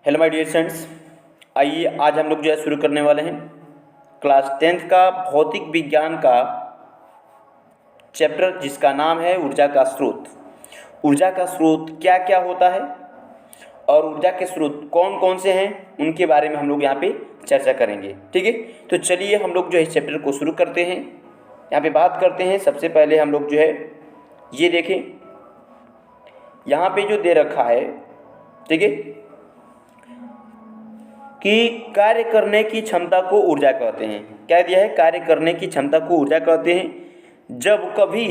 Hello my dear students, आइए आज हम लोग जो है शुरू करने वाले हैं क्लास 10th का भौतिक विज्ञान का चैप्टर जिसका नाम है ऊर्जा का स्रोत। ऊर्जा का स्रोत क्या क्या होता है और ऊर्जा के स्रोत कौन कौन से हैं उनके बारे में हम लोग यहाँ पे चर्चा करेंगे। ठीक है, तो चलिए हम लोग जो है इस चैप्टर को शुरू करते हैं। यहाँ पे बात करते हैं। सबसे पहले हम लोग जो है ये देखें, यहाँ पे जो दे रखा है, ठीक है, कि कार्य करने की क्षमता को ऊर्जा कहते हैं। क्या दिया है? कार्य करने की क्षमता को ऊर्जा कहते हैं। जब कभी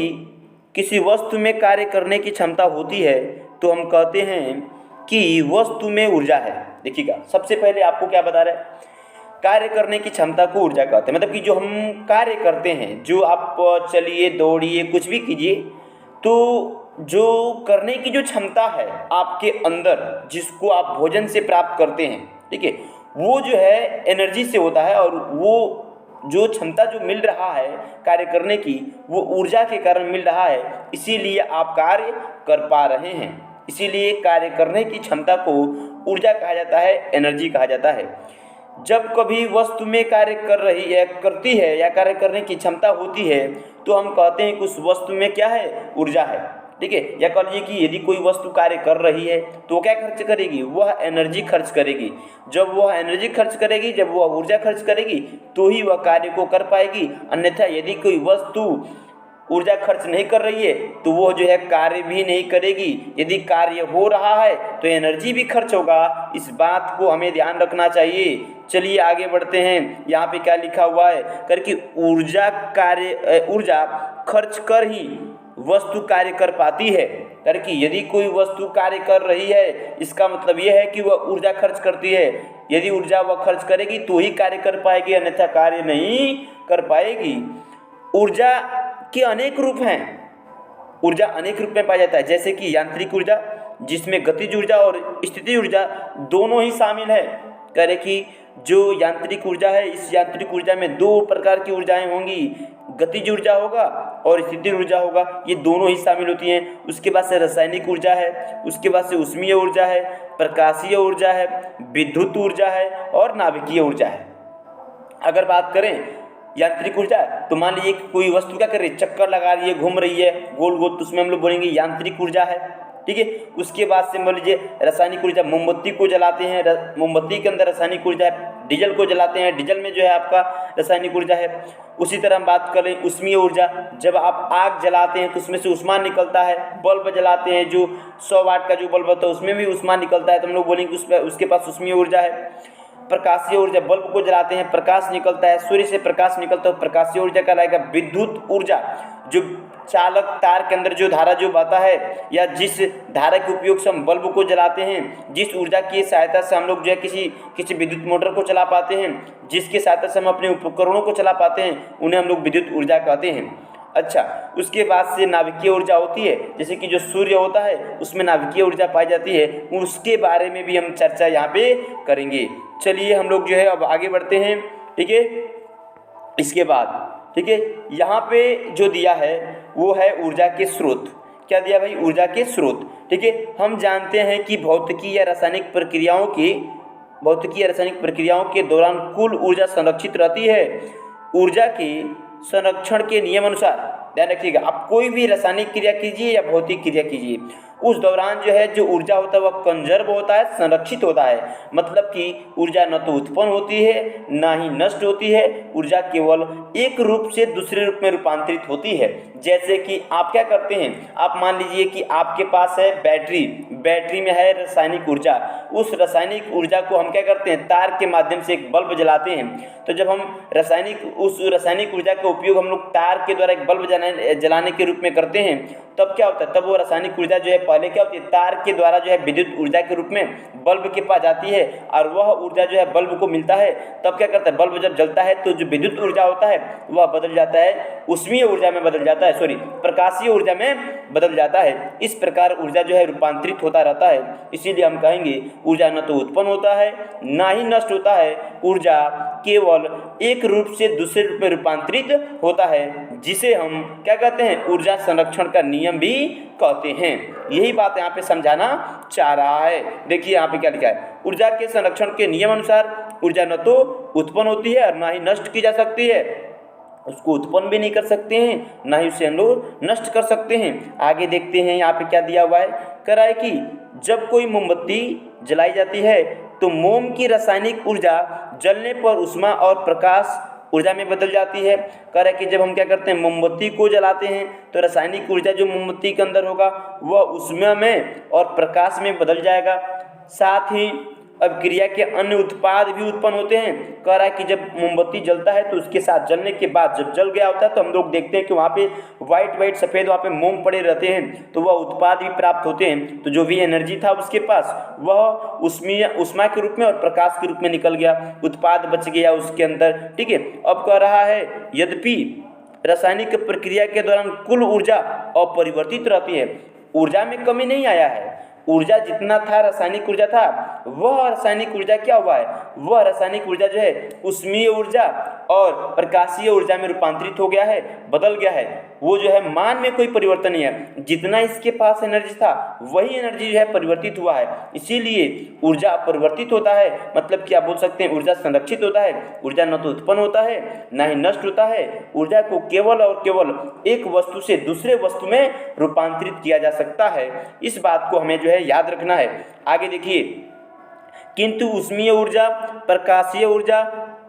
किसी वस्तु में कार्य करने की क्षमता होती है तो हम कहते हैं कि वस्तु में ऊर्जा है। देखिएगा, सबसे पहले आपको क्या बता रहा है, कार्य करने की क्षमता को ऊर्जा कहते हैं। मतलब कि जो हम कार्य करते हैं, जो आप चलिए, दौड़िए, कुछ भी कीजिए, तो जो करने की जो क्षमता है आपके अंदर, जिसको आप भोजन से प्राप्त करते हैं, ठीक है, वो जो है एनर्जी से होता है। और वो जो क्षमता जो मिल रहा है कार्य करने की, वो ऊर्जा के कारण मिल रहा है। इसीलिए आप कार्य कर पा रहे हैं। इसीलिए कार्य करने की क्षमता को ऊर्जा कहा जाता है, एनर्जी कहा जाता है। जब कभी वस्तु में कार्य कर रही है, करती है या कार्य करने की क्षमता होती है तो हम कहते हैं कि उस वस्तु में क्या है? ऊर्जा है। ठीक है, या कह लीजिए कि यदि कोई वस्तु कार्य कर रही है तो क्या खर्च करेगी? वह एनर्जी खर्च करेगी। जब वह एनर्जी खर्च करेगी, जब वह ऊर्जा खर्च करेगी, तो ही वह कार्य को कर पाएगी। अन्यथा यदि कोई वस्तु ऊर्जा खर्च नहीं कर रही है तो वो जो है कार्य भी नहीं करेगी। यदि कार्य हो रहा है तो एनर्जी भी खर्च होगा। इस बात को हमें ध्यान रखना चाहिए। चलिए आगे बढ़ते हैं। यहाँ पे क्या लिखा हुआ है, करके ऊर्जा खर्च कर ही वस्तु कार्य कर पाती है। करके यदि कोई वस्तु कार्य कर रही है, इसका मतलब यह है कि वह ऊर्जा खर्च करती है। यदि ऊर्जा वह खर्च करेगी तो ही कार्य कर पाएगी, अन्यथा कार्य नहीं कर पाएगी। ऊर्जा के अनेक रूप हैं। ऊर्जा अनेक रूप में पाया जाता है, जैसे कि यांत्रिक ऊर्जा, जिसमें गतिज ऊर्जा और स्थितिज ऊर्जा दोनों ही शामिल है। कह रहे कि जो यांत्रिक ऊर्जा है, इस यांत्रिक ऊर्जा में दो प्रकार की ऊर्जाएं होंगी, गतिज ऊर्जा होगा और स्थितिज ऊर्जा होगा। ये दोनों ही शामिल होती हैं। उसके बाद से रासायनिक ऊर्जा है, उसके बाद से ऊष्मीय ऊर्जा है, प्रकाशीय ऊर्जा है, विद्युत ऊर्जा है और नाभिकीय ऊर्जा है। अगर बात करें यांत्रिक ऊर्जा, तो मान लीजिए कि कोई वस्तु क्या कर रही है? चक्कर लगा रही है, घूम रही है गोल गोल, तो उसमें हम लोग बोलेंगे यांत्रिक ऊर्जा है। ठीक है, उसके बाद से मान लीजिए रासायनिक ऊर्जा, मोमबत्ती को जलाते हैं, मोमबत्ती के अंदर रासायनिक ऊर्जा है। डीजल को जलाते हैं, डीजल में जो है आपका रासायनिक ऊर्जा है। उसी तरह हम बात करें ऊष्मीय ऊर्जा, जब आप आग जलाते हैं तो उसमें से ऊष्मा निकलता है। बल्ब जलाते हैं, जो 100 वाट का जो बल्ब होता है उसमें भी ऊष्मा निकलता है, तो हम लोग बोलेंगे उसके पास ऊष्मीय ऊर्जा है। प्रकाशीय ऊर्जा, बल्ब को जलाते हैं, प्रकाश निकलता है, सूर्य से प्रकाश निकलता है, प्रकाशीय ऊर्जा कहलाएगा। विद्युत ऊर्जा, जो चालक तार के अंदर जो धारा जो बहता है, या जिस धारा के उपयोग से हम बल्ब को जलाते हैं, जिस ऊर्जा की सहायता से हम लोग जो है किसी विद्युत मोटर को चला पाते हैं, जिसकी सहायता से हम अपने उपकरणों को चला पाते हैं, उन्हें हम लोग विद्युत ऊर्जा कहते हैं। अच्छा, उसके बाद से नाभिकीय ऊर्जा होती है, जैसे कि जो सूर्य होता है उसमें नाभिकीय ऊर्जा पाई जाती है। उसके बारे में भी हम चर्चा यहाँ पे करेंगे। चलिए हम लोग जो है अब आगे बढ़ते हैं। ठीक है, इसके बाद ठीक है, यहाँ पे जो दिया है वो है ऊर्जा के स्रोत। क्या दिया भाई? ऊर्जा के स्रोत। ठीक है, हम जानते हैं कि भौतिकी या रासायनिक प्रक्रियाओं के दौरान कुल ऊर्जा संरक्षित रहती है। ऊर्जा के संरक्षण के नियम अनुसार, ध्यान रखिएगा, आप कोई भी रासायनिक क्रिया कीजिए या भौतिक क्रिया कीजिए, उस दौरान जो है जो ऊर्जा होता है वह कंजर्व होता है, संरक्षित होता है। मतलब कि ऊर्जा न तो उत्पन्न होती है ना ही नष्ट होती है। ऊर्जा केवल एक रूप से दूसरे रूप में रूपांतरित होती है। जैसे कि आप क्या करते हैं, आप मान लीजिए कि आपके पास है बैटरी में है रासायनिक ऊर्जा। उस रासायनिक ऊर्जा को हम क्या करते हैं? तार के माध्यम से एक बल्ब जलाते हैं। तो जब हम उस रासायनिक ऊर्जा का उपयोग हम लोग तार के द्वारा एक बल्ब जलाने के रूप में करते हैं, तब क्या होता है? तब वो रासायनिक ऊर्जा जो है पहले क्या होती है? तार के द्वारा जो है विद्युत ऊर्जा के रूप में बल्ब के पास जाती है, और वह ऊर्जा जो है बल्ब को मिलता है। तब क्या करता है? बल्ब जब जलता है तो जो विद्युत ऊर्जा होता है वह बदल जाता है ऊष्मीय ऊर्जा में, बदल जाता है, प्रकाशीय ऊर्जा में बदल जाता है। इस प्रकार ऊर्जा जो है रूपांतरित होता रहता है। इसीलिए हम कहेंगे ऊर्जा न तो उत्पन्न होता है ना ही नष्ट होता है। ऊर्जा केवल एक रूप से दूसरे रूप में रूपांतरित होता है, जिसे हम क्या कहते हैं, ऊर्जा संरक्षण का नियम भी कहते हैं। यही बात यहाँ पे समझाना चाह रहा है। देखिए यहाँ पे क्या लिखा है, ऊर्जा के संरक्षण के नियम अनुसार ऊर्जा न तो उत्पन्न होती है और ना ही नष्ट की जा सकती है। उसको उत्पन्न भी नहीं कर सकते हैं, ना ही उसे हम लोग नष्ट कर सकते हैं। आगे देखते हैं यहाँ पे क्या दिया हुआ है, कह रहा है कि जब कोई मोमबत्ती जलाई जाती है तो मोम की रासायनिक ऊर्जा जलने पर ऊष्मा और प्रकाश ऊर्जा में बदल जाती है। कह रहा है कि जब हम क्या करते हैं, मोमबत्ती को जलाते हैं तो रासायनिक ऊर्जा जो मोमबत्ती के अंदर होगा वह ऊष्मा में और प्रकाश में बदल जाएगा। साथ ही अभिक्रिया के अन्य उत्पाद भी उत्पन्न होते हैं। कह रहा है कि जब मोमबत्ती जलता है तो उसके साथ जलने के बाद जब जल गया होता है तो हम लोग देखते हैं कि वहाँ पे वाइट सफ़ेद वहाँ पे मोम पड़े रहते हैं, तो वह उत्पाद भी प्राप्त होते हैं। तो जो भी एनर्जी था उसके पास वह ऊष्मा के रूप में और प्रकाश के रूप में निकल गया, उत्पाद बच गया उसके अंदर। ठीक है, अब कह रहा है यद्यपि रासायनिक प्रक्रिया के दौरान कुल ऊर्जा अपरिवर्तित रहती है, ऊर्जा में कमी नहीं आया है। ऊर्जा जितना था, रासायनिक ऊर्जा था, वह रासायनिक ऊर्जा क्या हुआ है, वह रासायनिक ऊर्जा जो है ऊष्मीय ऊर्जा और प्रकाशीय ऊर्जा में रूपांतरित हो गया है, बदल गया है। वो जो है मान में कोई परिवर्तन नहीं है, जितना इसके पास एनर्जी था वही एनर्जी जो है परिवर्तित हुआ है। इसीलिए ऊर्जा परिवर्तित होता है, मतलब क्या बोल सकते हैं, ऊर्जा संरक्षित होता है। ऊर्जा न तो उत्पन्न होता है ना ही नष्ट होता है। ऊर्जा को केवल और केवल एक वस्तु से दूसरे वस्तु में रूपांतरित किया जा सकता है। इस बात को हमें जो है याद रखना है। आगे देखिए, किंतु ऊष्मीय ऊर्जा, प्रकाशीय ऊर्जा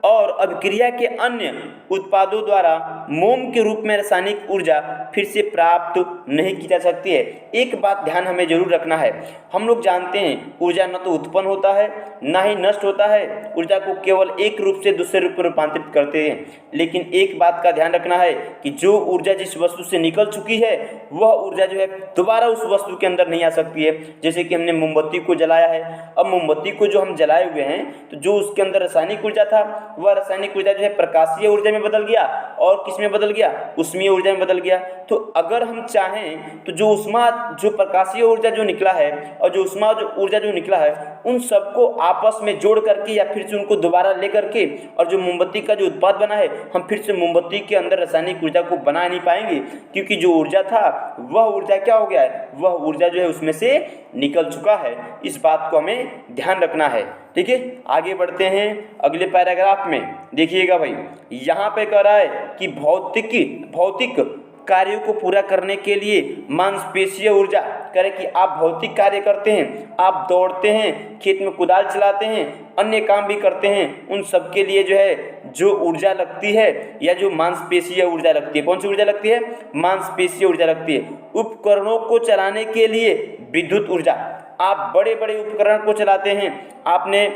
और अभिक्रिया के अन्य उत्पादों द्वारा मोम के रूप में रासायनिक ऊर्जा फिर से प्राप्त नहीं की जा सकती है। एक बात ध्यान हमें जरूर रखना है, हम लोग जानते हैं ऊर्जा न तो उत्पन्न होता है ना ही नष्ट होता है। ऊर्जा को केवल एक रूप से दूसरे रूप में रूपांतरित करते हैं। लेकिन एक बात का ध्यान रखना है कि जो ऊर्जा जिस वस्तु से निकल चुकी है वह ऊर्जा जो है दोबारा उस वस्तु के अंदर नहीं आ सकती है। जैसे कि हमने मोमबत्ती को जलाया है, अब मोमबत्ती को जो हम जलाए हुए हैं तो जो उसके अंदर रासायनिक ऊर्जा था वह रासायनिक ऊर्जा जो है प्रकाशीय ऊर्जा में बदल गया और किस में बदल गया, ऊष्मीय ऊर्जा में बदल गया। तो अगर हम चाहें तो जो प्रकाशीय ऊर्जा जो निकला है और जो ऊष्मा ऊर्जा जो निकला है उन सबको आपस में जोड़ करके या फिर से उनको दोबारा ले करके और जो मोमबत्ती का जो उत्पाद बना है हम फिर से मोमबत्ती के अंदर रासायनिक ऊर्जा को बना नहीं पाएंगे, क्योंकि जो ऊर्जा था वह ऊर्जा क्या हो गया है, वह ऊर्जा जो है उसमें से निकल चुका है। इस बात को हमें ध्यान रखना है। ठीक है, आगे बढ़ते हैं अगले पैराग्राफ में। देखिएगा भाई, यहाँ पे कह रहा है कि भौतिक कार्यों को पूरा करने के लिए मांसपेशीय ऊर्जा, करें कि आप भौतिक कार्य करते हैं, आप दौड़ते हैं, खेत में कुदाल चलाते हैं, अन्य काम भी करते हैं, उन सब के लिए जो है जो ऊर्जा लगती है या जो मांसपेशीय ऊर्जा लगती है, कौन सी ऊर्जा लगती है, मांसपेशीय ऊर्जा लगती है। उपकरणों को चलाने के लिए विद्युत ऊर्जा, आप बड़े बड़े उपकरण को चलाते हैं, आपने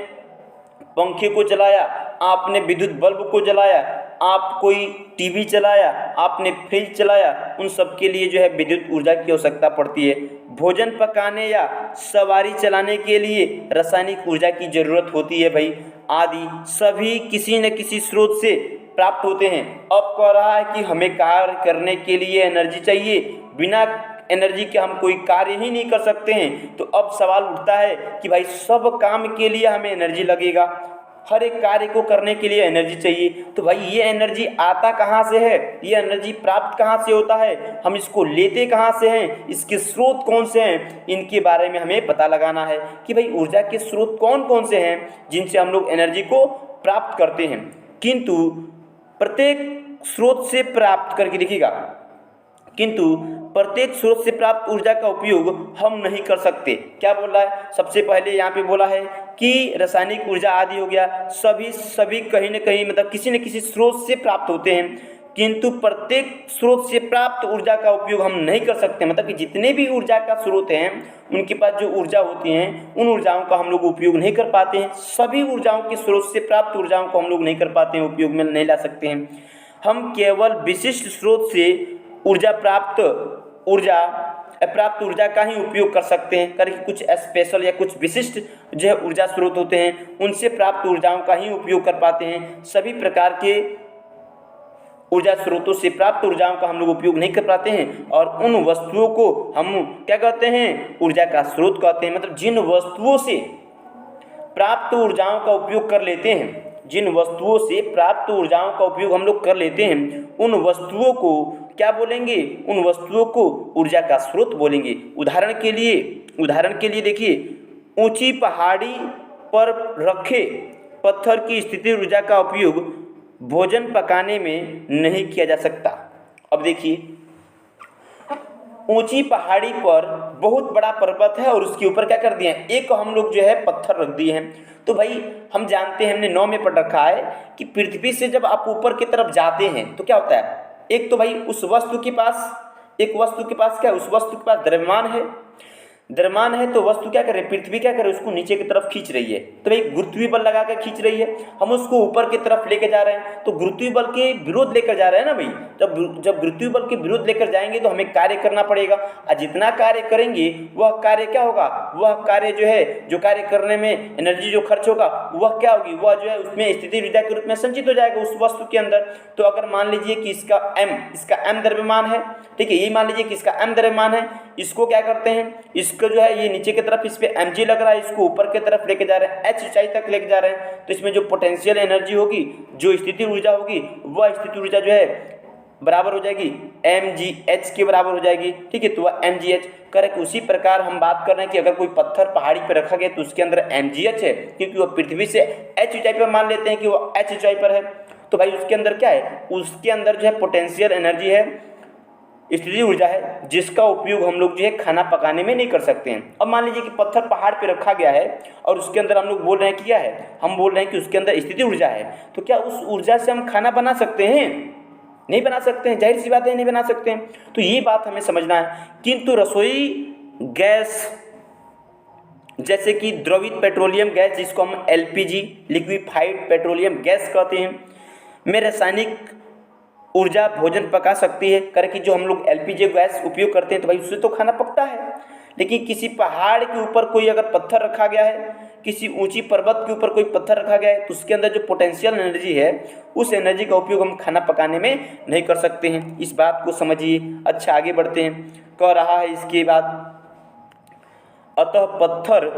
पंखे को चलाया, आपने विद्युत बल्ब को जलाया, आप कोई टीवी चलाया, आपने फ्रिज चलाया, उन सब के लिए जो है विद्युत ऊर्जा की आवश्यकता पड़ती है। भोजन पकाने या सवारी चलाने के लिए रासायनिक ऊर्जा की जरूरत होती है भाई। आदि सभी किसी न किसी स्रोत से प्राप्त होते हैं। अब कह रहा है कि हमें कार्य करने के लिए एनर्जी चाहिए, बिना एनर्जी के हम कोई कार्य ही नहीं कर सकते हैं। तो अब सवाल उठता है कि भाई सब काम के लिए हमें एनर्जी लगेगा, हर एक कार्य को करने के लिए एनर्जी चाहिए। तो भाई ये एनर्जी आता कहाँ से है, ये एनर्जी प्राप्त कहाँ से होता है, हम इसको लेते कहाँ से हैं, इसके स्रोत कौन से हैं, इनके बारे में हमें पता लगाना है कि भाई ऊर्जा के स्रोत कौन कौन से हैं जिनसे हम लोग एनर्जी को प्राप्त करते हैं। किंतु प्रत्येक स्रोत से प्राप्त करके देखिएगा, किंतु प्रत्येक स्रोत से प्राप्त ऊर्जा का उपयोग हम नहीं कर सकते। क्या बोल रहा है, सबसे पहले यहाँ पे बोला है कि रासायनिक ऊर्जा आदि हो गया, सभी कहीं न कहीं मतलब किसी न किसी स्रोत से प्राप्त होते हैं, किंतु प्रत्येक स्रोत से प्राप्त ऊर्जा का उपयोग हम नहीं कर सकते। मतलब कि जितने भी ऊर्जा का स्रोत हैं उनके पास जो ऊर्जा होती हैं उन ऊर्जाओं का हम लोग उपयोग नहीं कर पाते हैं। सभी ऊर्जाओं के स्रोत से प्राप्त ऊर्जाओं को हम लोग नहीं कर पाते हैं, उपयोग में नहीं ला सकते हैं। हम केवल विशिष्ट स्रोत से प्राप्त ऊर्जा का ही उपयोग कर सकते हैं। करके कुछ स्पेशल या कुछ विशिष्ट जो है ऊर्जा स्रोत होते हैं उनसे प्राप्त ऊर्जाओं का ही उपयोग कर पाते हैं। सभी प्रकार के ऊर्जा स्रोतों से प्राप्त ऊर्जाओं का हम लोग उपयोग नहीं कर पाते हैं और उन वस्तुओं को हम क्या कहते हैं, ऊर्जा का स्रोत कहते हैं। मतलब जिन वस्तुओं से प्राप्त ऊर्जाओं का उपयोग कर लेते हैं, जिन वस्तुओं से प्राप्त ऊर्जाओं का उपयोग हम लोग कर लेते हैं उन वस्तुओं को क्या बोलेंगे, उन वस्तुओं को ऊर्जा का स्रोत बोलेंगे। उदाहरण के लिए देखिए, ऊंची पहाड़ी पर रखे पत्थर की स्थितिज ऊर्जा का उपयोग भोजन पकाने में नहीं किया जा सकता। अब देखिए, ऊंची पहाड़ी पर बहुत बड़ा पर्वत है और उसके ऊपर क्या कर दिए हैं, एक हम लोग जो है पत्थर रख दिए हैं। तो भाई हम जानते हैं, हमने 9 में पढ़ रखा है कि पृथ्वी से जब आप ऊपर की तरफ जाते हैं तो क्या होता है, एक तो भाई उस वस्तु के पास, एक वस्तु के पास क्या है, उस वस्तु के पास द्रव्यमान है तो वस्तु क्या करे, पृथ्वी क्या करे, उसको नीचे की तरफ खींच रही है। तो भाई गुरुत्वीय बल लगा कर खींच रही है, हम उसको ऊपर की तरफ लेके जा रहे हैं, तो गुरुत्वीय बल के विरोध लेकर जा रहे हैं ना भाई। जब गुरुत्वीय बल के विरोध लेकर जाएंगे तो हमें कार्य करना पड़ेगा, और जितना कार्य करेंगे वह कार्य क्या होगा, वह कार्य जो है, जो कार्य करने में एनर्जी जो खर्च होगा वह क्या होगी, वह जो है उसमें स्थितिज ऊर्जा के रूप में संचित हो जाएगा उस वस्तु के अंदर। तो अगर मान लीजिए कि इसका m द्रव्यमान है, ठीक है, ये मान लीजिए कि इसका m द्रव्यमान है, इसको क्या करते हैं, इसको जो है ये नीचे की तरफ इस पे mg लग रहा है, इसको ऊपर की तरफ लेके जा रहे हैं, h ऊंचाई तक लेके जा रहे हैं। तो इसमें जो पोटेंशियल एनर्जी होगी, जो स्थितिज ऊर्जा होगी, वह स्थितिज ऊर्जा जो है बराबर हो जाएगी mgh के बराबर हो जाएगी, ठीक है। तो वह mgh करेक्ट। उसी प्रकार हम बात कर रहे हैं कि अगर कोई पत्थर पहाड़ी पर रखा गया तो उसके अंदर mgh है, क्योंकि वह पृथ्वी से h ऊंचाई पर मान लेते हैं कि वह h ऊंचाई पर है। तो भाई उसके अंदर क्या है, उसके अंदर जो है पोटेंशियल एनर्जी है, स्थितिज ऊर्जा है, जिसका उपयोग हम लोग जो है खाना पकाने में नहीं कर सकते हैं। अब मान लीजिए कि पत्थर पहाड़ पे रखा गया है और उसके अंदर हम लोग बोल रहे हैं कि क्या है, हम बोल रहे हैं कि उसके अंदर स्थितिज ऊर्जा है, तो क्या उस ऊर्जा से हम खाना बना सकते हैं, नहीं बना सकते हैं, जाहिर सी बात है नहीं बना सकते हैं। तो ये बात हमें समझना है। किंतु रसोई गैस जैसे कि द्रवित पेट्रोलियम गैस, जिसको हम LPG लिक्विफाइड पेट्रोलियम गैस कहते हैं, में रासायनिक ऊर्जा भोजन पका सकती है। करे कि जो हम लोग LPG गैस उपयोग करते हैं तो भाई उससे तो खाना पकता है, लेकिन किसी पहाड़ के ऊपर कोई अगर पत्थर रखा गया है, किसी ऊंची पर्वत के ऊपर कोई पत्थर रखा गया है, तो उसके अंदर जो पोटेंशियल एनर्जी है उस एनर्जी का उपयोग हम खाना पकाने में नहीं कर सकते हैं। इस बात को समझिए। अच्छा आगे बढ़ते हैं। कह रहा है इसके बाद, अतः पत्थर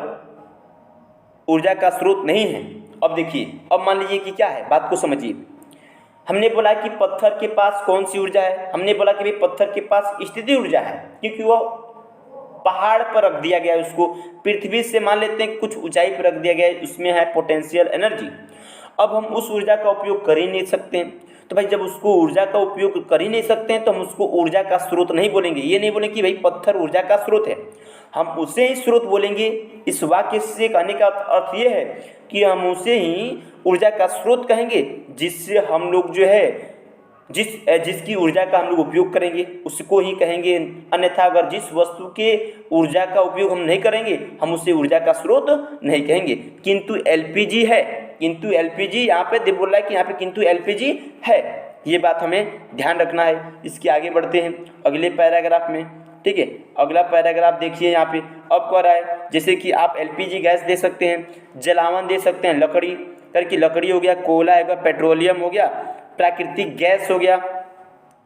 ऊर्जा का स्रोत नहीं है। अब देखिए, अब मान लीजिए कि क्या है, बात को समझिए। हमने बोला कि पत्थर के पास कौन सी ऊर्जा है, हमने बोला कि भाई पत्थर के पास स्थितिज ऊर्जा है, क्योंकि वह पहाड़ पर रख दिया गया है, उसको पृथ्वी से मान लेते हैं कुछ ऊंचाई पर रख दिया गया है, उसमें है पोटेंशियल एनर्जी। अब हम उस ऊर्जा का उपयोग कर ही नहीं सकते हैं, तो भाई जब उसको ऊर्जा का उपयोग कर ही नहीं सकते हैं तो हम उसको ऊर्जा का स्रोत नहीं बोलेंगे। ये नहीं बोलेंगे कि भाई पत्थर ऊर्जा का स्रोत है, हम उसे ही स्रोत बोलेंगे। इस वाक्य से कहने का अर्थ ये है कि हम उसे ही ऊर्जा का स्रोत कहेंगे, जिससे हम लोग जो है जिसकी ऊर्जा का हम लोग उपयोग करेंगे उसको ही कहेंगे। अन्यथा अगर जिस वस्तु के ऊर्जा का उपयोग हम नहीं करेंगे हम उसे ऊर्जा का स्रोत नहीं कहेंगे। किंतु LPG है, किंतु LPG यहाँ पे बोल रहा है कि यहाँ पे किंतु LPG है, ये बात हमें ध्यान रखना है। इसके आगे बढ़ते हैं अगले पैराग्राफ में, ठीक है। अगला पैराग्राफ देखिए यहाँ पे। अब कह रहा है जैसे कि आप LPG गैस दे सकते हैं, जलावन दे सकते हैं, लकड़ी करके लकड़ी हो गया, कोयला हो गया, पेट्रोलियम हो गया, प्राकृतिक गैस हो गया,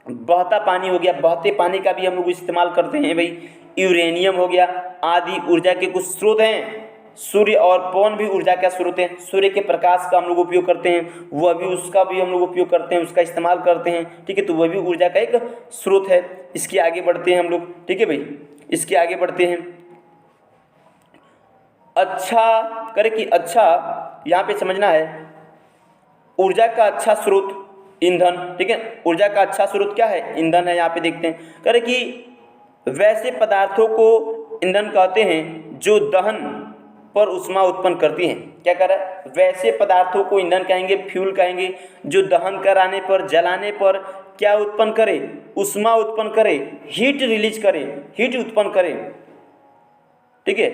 बहता पानी हो गया, बहते पानी का भी हम लोग इस्तेमाल करते हैं भाई, यूरेनियम हो गया, आदि ऊर्जा के कुछ स्रोत हैं। सूर्य और पवन भी ऊर्जा का स्रोत है। सूर्य के प्रकाश का हम लोग उपयोग करते हैं, वह भी उसका भी हम लोग उपयोग करते हैं, उसका इस्तेमाल करते हैं, ठीक है। तो वह भी ऊर्जा का एक स्रोत है। इसके आगे बढ़ते हैं हम लोग, ठीक है भाई। इसके आगे बढ़ते हैं। अच्छा करे कि अच्छा यहाँ पे समझना है, ऊर्जा का अच्छा स्रोत ईंधन, ठीक है। ऊर्जा का अच्छा स्रोत क्या है, ईंधन है। यहाँ पे देखते हैं करे कि वैसे पदार्थों को ईंधन कहते हैं जो दहन पर ऊष्मा उत्पन्न करती हैं। क्या कर रहा है, वैसे पदार्थों को ईंधन कहेंगे, फ्यूल कहेंगे, जो दहन कराने पर, जलाने पर क्या उत्पन्न करे, ऊष्मा उत्पन्न करे, हीट रिलीज करे, हीट उत्पन्न करे, ठीक है,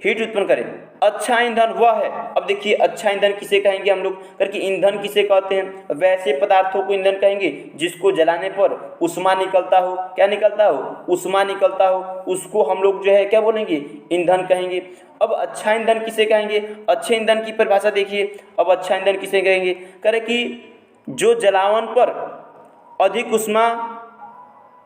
हीट उत्पन्न करे। अच्छा ईंधन वह है। अब देखिए अच्छा ईंधन किसे कहेंगे हम लोग, करके ईंधन किसे कहते हैं, वैसे पदार्थों को ईंधन कहेंगे जिसको जलाने पर ऊष्मा निकलता हो। क्या निकलता हो, ऊष्मा निकलता हो, उसको हम लोग जो है क्या बोलेंगे, ईंधन कहेंगे। अब अच्छा ईंधन किसे कहेंगे, अच्छे ईंधन की परिभाषा देखिए। अब अच्छा ईंधन किसे कहेंगे, करे कि जो जलावन पर अधिक ऊष्मा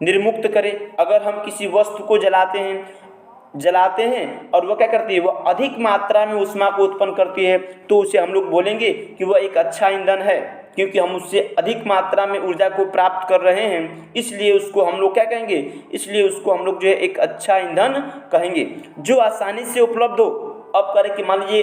निर्मुक्त करे। अगर हम किसी वस्तु को जलाते हैं जलाते हैं और वह क्या करती है, वो अधिक मात्रा में ऊष्मा को उत्पन्न करती है, तो उसे हम लोग बोलेंगे कि वह एक अच्छा ईंधन है, क्योंकि हम उससे अधिक मात्रा में ऊर्जा को प्राप्त कर रहे हैं, इसलिए उसको हम लोग क्या कहेंगे, इसलिए उसको हम लोग जो है एक अच्छा ईंधन कहेंगे। जो आसानी से उपलब्ध हो, अब करें कि मान लीजिए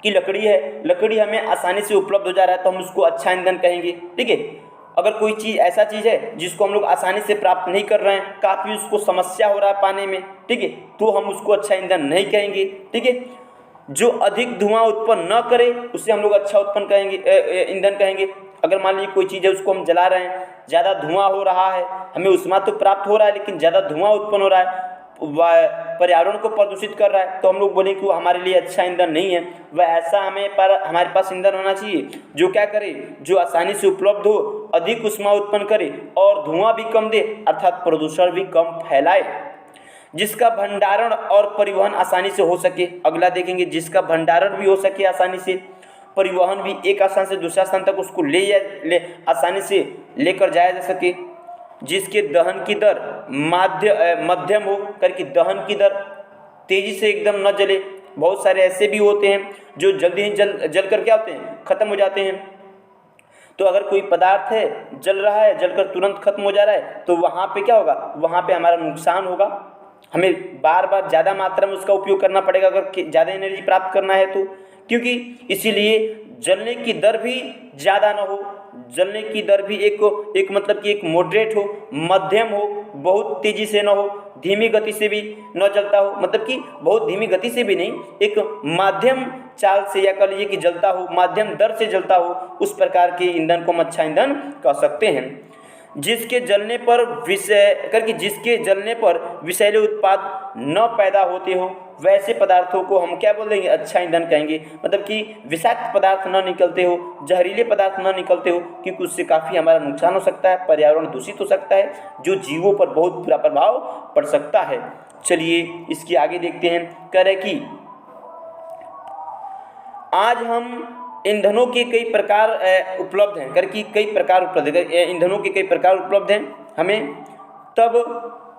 कि लकड़ी है, लकड़ी हमें आसानी से उपलब्ध हो जा रहा है तो हम उसको अच्छा ईंधन कहेंगे, ठीक है। अगर कोई चीज़ ऐसा चीज़ है जिसको हम लोग आसानी से प्राप्त नहीं कर रहे हैं, काफ़ी उसको समस्या हो रहा है पाने में, ठीक है, तो हम उसको अच्छा ईंधन नहीं कहेंगे, ठीक है। जो अधिक धुआं उत्पन्न न करे उसे हम लोग अच्छा उत्पन्न कहेंगे, ईंधन कहेंगे। अगर मान लीजिए कोई चीज़ है उसको हम जला रहे हैं, ज़्यादा धुआं हो रहा है, हमें ऊष्मा तो प्राप्त हो रहा है लेकिन ज़्यादा धुआं उत्पन्न हो रहा है, पर्यावरण को प्रदूषित कर रहा है, तो हम लोग बोलें कि वो हमारे लिए अच्छा ईंधन नहीं है। वह ऐसा हमारे पास ईंधन होना चाहिए जो क्या करे, जो आसानी से उपलब्ध हो, अधिक ऊष्मा उत्पन्न करे और धुआं भी कम दे, अर्थात प्रदूषण भी कम फैलाए, जिसका भंडारण और परिवहन आसानी से हो सके। अगला देखेंगे, जिसका भंडारण भी हो सके आसानी से, परिवहन भी एक स्थान से दूसरा स्थान तक उसको आसानी से लेकर जाया जा सके, जिसके दहन की दर मध्यम हो, करके दहन की दर तेजी से एकदम न जले। बहुत सारे ऐसे भी होते हैं जो जल्दी ही जल कर क्या होते हैं, खत्म हो जाते हैं। तो अगर कोई पदार्थ है जल रहा है, जलकर तुरंत खत्म हो जा रहा है, तो वहाँ पे क्या होगा, वहाँ पे हमारा नुकसान होगा, हमें बार बार ज़्यादा मात्रा में उसका उपयोग करना पड़ेगा अगर ज़्यादा एनर्जी प्राप्त करना है तो, क्योंकि इसीलिए जलने की दर भी ज़्यादा ना हो, जलने की दर भी एक मतलब कि एक मॉडरेट हो, मध्यम हो, बहुत तेज़ी से ना हो, धीमी गति से भी न जलता हो, मतलब कि बहुत धीमी गति से भी नहीं, एक माध्यम चाल से या कह लीजिए कि जलता हो, माध्यम दर से जलता हो, उस प्रकार के ईंधन को हम अच्छा ईंधन कह सकते हैं। जिसके जलने पर विषैले उत्पाद न पैदा होते हो, वैसे पदार्थों को हम क्या बोल देंगे, अच्छा ईंधन कहेंगे। मतलब कि विषाक्त पदार्थ न निकलते हो, जहरीले पदार्थ न निकलते हो, क्योंकि उससे काफ़ी हमारा नुकसान हो सकता है, पर्यावरण दूषित हो सकता है, जो जीवों पर बहुत बुरा प्रभाव पड़ सकता है। चलिए इसकी आगे देखते हैं। कह रहे कि आज हम ईंधनों के कई प्रकार उपलब्ध हैं, करके कई प्रकार उपलब्ध है, ईंधनों के कई प्रकार उपलब्ध हैं हमें। तब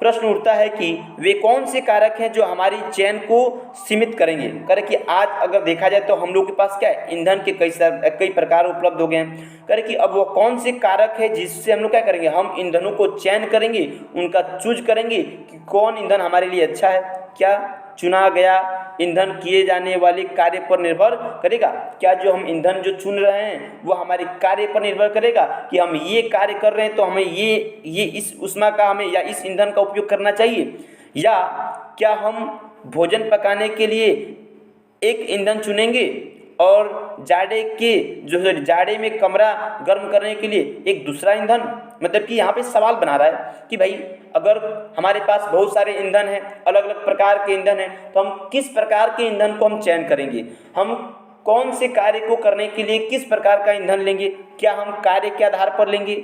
प्रश्न उठता है कि वे कौन से कारक हैं जो हमारी चयन को सीमित करेंगे। करे कि आज अगर देखा जाए तो हम लोग के पास क्या है, ईंधन के कई प्रकार उपलब्ध हो गए हैं। करे कि अब वो कौन से कारक है जिससे हम लोग क्या करेंगे, हम ईंधनों को चयन करेंगे, उनका चूज करेंगे कि कौन ईंधन हमारे लिए अच्छा है। क्या चुना गया ईंधन किए जाने वाले कार्य पर निर्भर करेगा। क्या जो हम ईंधन जो चुन रहे हैं वो हमारे कार्य पर निर्भर करेगा कि हम ये कार्य कर रहे हैं तो हमें ये इस ऊष्मा का हमें या इस ईंधन का उपयोग करना चाहिए, या क्या हम भोजन पकाने के लिए एक ईंधन चुनेंगे और जाड़े में कमरा गर्म करने के लिए एक दूसरा ईंधन। मतलब कि यहाँ पे सवाल बना रहा है कि भाई अगर हमारे पास बहुत सारे ईंधन हैं, अलग अलग प्रकार के ईंधन हैं, तो हम किस प्रकार के ईंधन को हम चयन करेंगे, हम कौन से कार्य को करने के लिए किस प्रकार का ईंधन लेंगे। क्या हम कार्य के आधार पर लेंगे,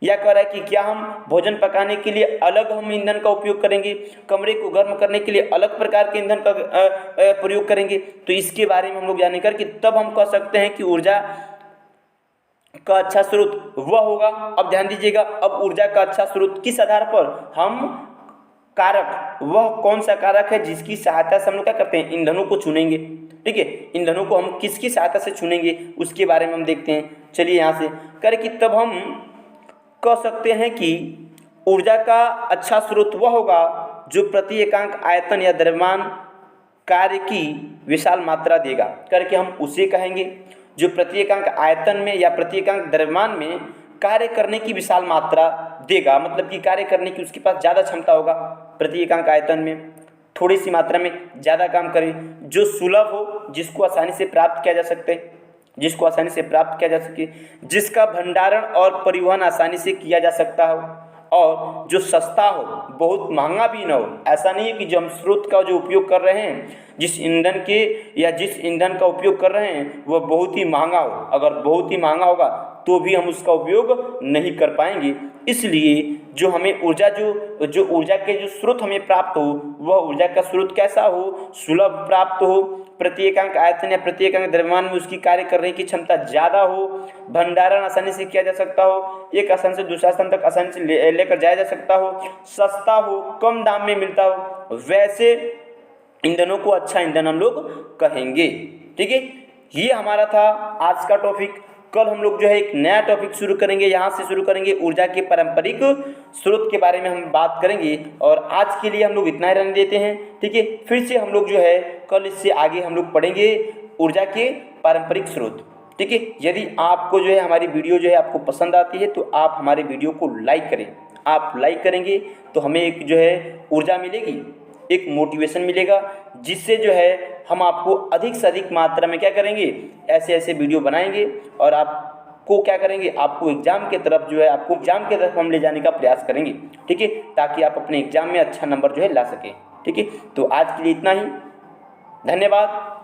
या कह रहा है कि क्या हम भोजन पकाने के लिए अलग हम ईंधन का उपयोग करेंगे, कमरे को गर्म करने के लिए अलग प्रकार के ईंधन का प्रयोग करेंगे। तो इसके बारे में हम लोग जाने कि तब हम कह सकते हैं कि ऊर्जा का अच्छा स्रोत वह होगा। अब ध्यान दीजिएगा, अब ऊर्जा का अच्छा स्रोत किस आधार पर, हम कारक, वह कौन सा कारक है जिसकी सहायता से हम लोग क्या करते हैं, ईंधनों को चुनेंगे। ठीक है, ईंधनों को हम किसकी सहायता से चुनेंगे उसके बारे में हम देखते हैं। चलिए यहाँ से करें कि तब हम कह सकते हैं कि ऊर्जा का अच्छा स्रोत वह होगा जो प्रति एकांक आयतन या द्रव्यमान कार्य की विशाल मात्रा देगा। करके हम उसे कहेंगे जो प्रति एकांक आयतन में या प्रति एकांक द्रव्यमान में कार्य करने की विशाल मात्रा देगा। मतलब कि कार्य करने की उसके पास ज़्यादा क्षमता होगा, प्रति एकांक आयतन में थोड़ी सी मात्रा में ज़्यादा काम करे, जो सुलभ हो, जिसको आसानी से प्राप्त किया जा सके, जिसका भंडारण और परिवहन आसानी से किया जा सकता हो, और जो सस्ता हो, बहुत महंगा भी ना हो। ऐसा नहीं है कि जो हम स्रोत का जो उपयोग कर रहे हैं, जिस ईंधन का उपयोग कर रहे हैं वह बहुत ही महंगा हो। अगर बहुत ही महंगा होगा तो भी हम उसका उपयोग नहीं कर पाएंगे। इसलिए जो हमें ऊर्जा जो ऊर्जा के जो स्रोत हमें प्राप्त हो, वह ऊर्जा का स्रोत कैसा हो, सुलभ प्राप्त हो, प्रति एकांक आयतन या प्रति एकांक द्रव्यमान में उसकी कार्य करने की क्षमता ज़्यादा हो, भंडारण आसानी से किया जा सकता हो, एक स्थान से दूसरा स्थान तक आसानी से लेकर जाया जा सकता हो, सस्ता हो, कम दाम में मिलता हो। वैसे ईंधनों को अच्छा ईंधन हम लोग कहेंगे। ठीक है, ये हमारा था आज का टॉपिक। कल हम लोग जो है एक नया टॉपिक शुरू करेंगे, यहाँ से शुरू करेंगे, ऊर्जा के पारंपरिक स्रोत के बारे में हम बात करेंगे। और आज के लिए हम लोग इतना ही रहने देते हैं। ठीक है, फिर से हम लोग जो है कल इससे आगे हम लोग पढ़ेंगे ऊर्जा के पारंपरिक स्रोत। ठीक है, यदि आपको जो है हमारी वीडियो जो है आपको पसंद आती है तो आप हमारे वीडियो को लाइक करें। आप लाइक करेंगे तो हमें एक जो है ऊर्जा मिलेगी, एक मोटिवेशन मिलेगा, जिससे जो है हम आपको अधिक से अधिक मात्रा में क्या करेंगे, ऐसे ऐसे वीडियो बनाएंगे और आपको क्या करेंगे, आपको एग्जाम के तरफ जो है आपको एग्जाम के तरफ हम ले जाने का प्रयास करेंगे। ठीक है, ताकि आप अपने एग्जाम में अच्छा नंबर जो है ला सकें। ठीक है, तो आज के लिए इतना ही, धन्यवाद।